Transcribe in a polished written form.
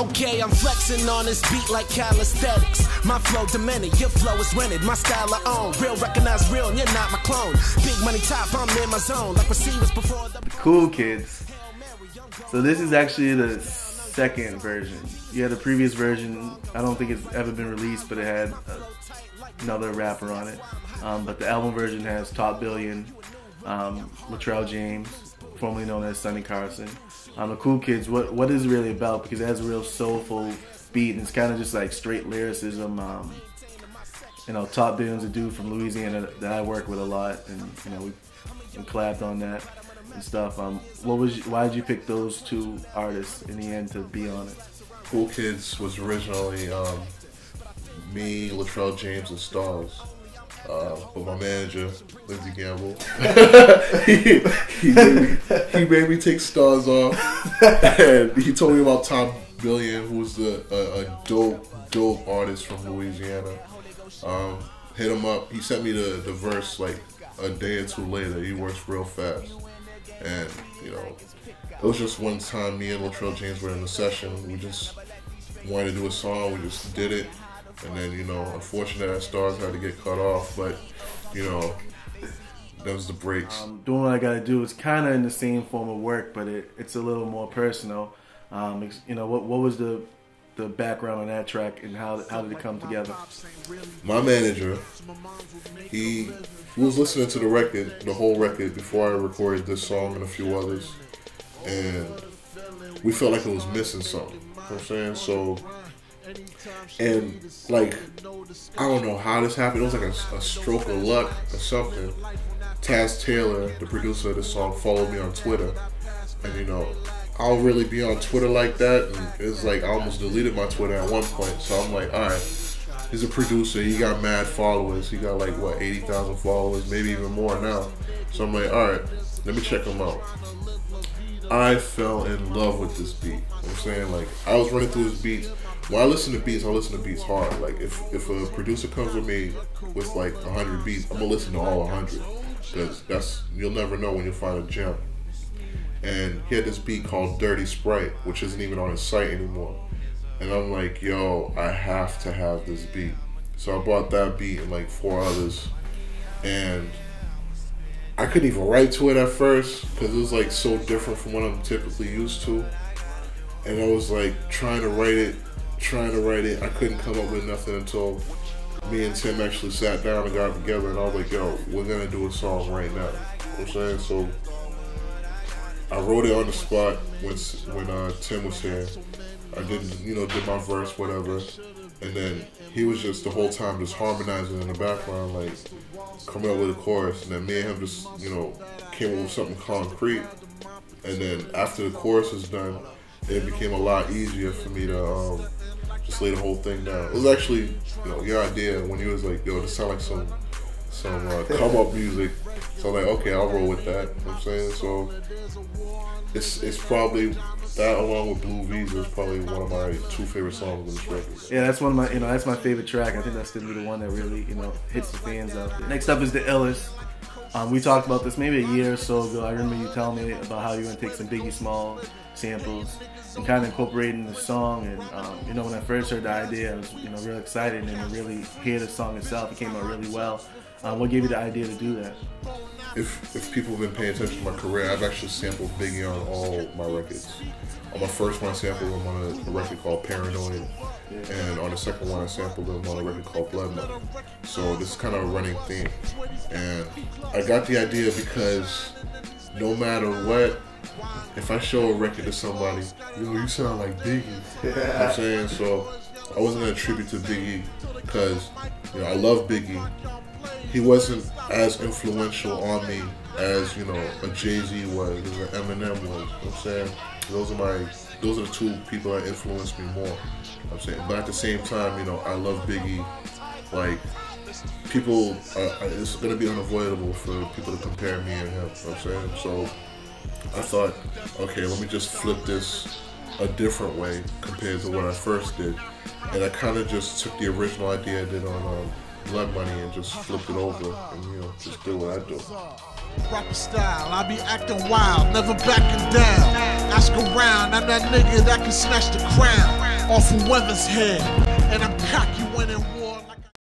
Okay, I'm flexing on this beat like calisthenics. My flow demented, your flow is rented. My style I own, real recognize real, and you're not my clone. Big money top, I'm in my zone, like receivers before the Cool Kids. So this is actually the second version. You had a previous version, I don't think it's ever been released, but it had another rapper on it. But the album version has Top Billion, Latrell James, formerly known as Sonny Carson. The Cool Kids, what is it really about? Because it has a real soulful beat, and it's kind of just like straight lyricism. You know, Top Billion's a dude from Louisiana that I work with a lot, and you know, we collabed on that and stuff. Why did you pick those two artists in the end to be on it? Cool Kids was originally me, Latrell James, and Stars. But my manager, Lindsey Gamble, he made me take Stars off, and he told me about Top Billion, who was a dope artist from Louisiana. Hit him up. He sent me the verse like a day or two later. He works real fast, and you know, it was just one time me and Latrell James were in a session. We just wanted to do a song. We just did it. And then, you know, unfortunately that Stars had to get cut off, but, you know, that was the breaks. Doing What I Gotta Do is kind of in the same form of work, but it's a little more personal. You know, what was the background on that track, and how did it come together? My manager, he was listening to the record, the whole record, before I recorded this song and a few others, and we felt like it was missing something. You know what I'm saying? So, and like, I don't know how this happened. It was like a stroke of luck or something. Taz Taylor, the producer of this song, followed me on Twitter, and you know, I don't really be on Twitter like that, and it's like I almost deleted my Twitter at one point. So I'm like, all right, he's a producer. He got mad followers. He got like what, 80,000 followers, maybe even more now. So I'm like, all right, let me check him out. I fell in love with this beat. You know what I'm saying? Like, I was running through his beats. When I listen to beats, I listen to beats hard. Like, if a producer comes with me with like 100 beats, I'm gonna listen to all 100, because you'll never know when you'll find a gem. And he had this beat called Dirty Sprite, which isn't even on his site anymore. And I'm like, yo, I have to have this beat. So I bought that beat and like 4 others, and I couldn't even write to it at first because it was like so different from what I'm typically used to. And I was like trying to write it. I couldn't come up with nothing until me and Tim actually sat down and got together, and I was like, yo, we're gonna do a song right now. You know what I'm saying? So I wrote it on the spot when Tim was here. I did my verse, whatever, and then he was just the whole time just harmonizing in the background, like coming up with a chorus, and then me and him just, you know, came up with something concrete. And then after the chorus was done, it became a lot easier for me to just lay the whole thing down. It was actually, you know, your idea when you was like, yo, this sound like some come up music. So I'm like, okay, I'll roll with that. You know what I'm saying? So it's probably that, along with Blue Visa, is probably one of my 2 favorite songs on this record. Yeah, that's one of my, that's my favorite track. I think that's gonna be the one that really, hits the fans out there. Next up is the Illest. We talked about this maybe a year or so ago. I remember you telling me about how you're gonna take some Biggie Small samples and kind of incorporating the song. And when I first heard the idea, I was real excited, and to really hear the song itself, it came out really well. What gave you the idea to do that? If people have been paying attention to my career, I've actually sampled Biggie on all my records. On my first one, I sampled him on a record called Paranoid, and on the second one, I sampled him on a record called Blood Money. So this is kind of a running theme, and I got the idea because no matter what, if I show a record to somebody, you sound like Biggie. You know what I'm saying? So I wasn't gonna attribute to Biggie because I love Biggie. He wasn't as influential on me as a Jay-Z was, as an Eminem was. You know what I'm saying? Those are the 2 people that influenced me more. You know what I'm saying, but at the same time, I love Biggie. Like, people, it's gonna be unavoidable for people to compare me and him. You know what I'm saying? So I thought, okay, let me just flip this a different way compared to what I first did, and I kind of just took the original idea I did on Blood Money and just flipped it over and just do what I do. Proper style, I be acting wild, never backing down. I ask around. I'm that nigga that can snatch the crown off of Weather's head.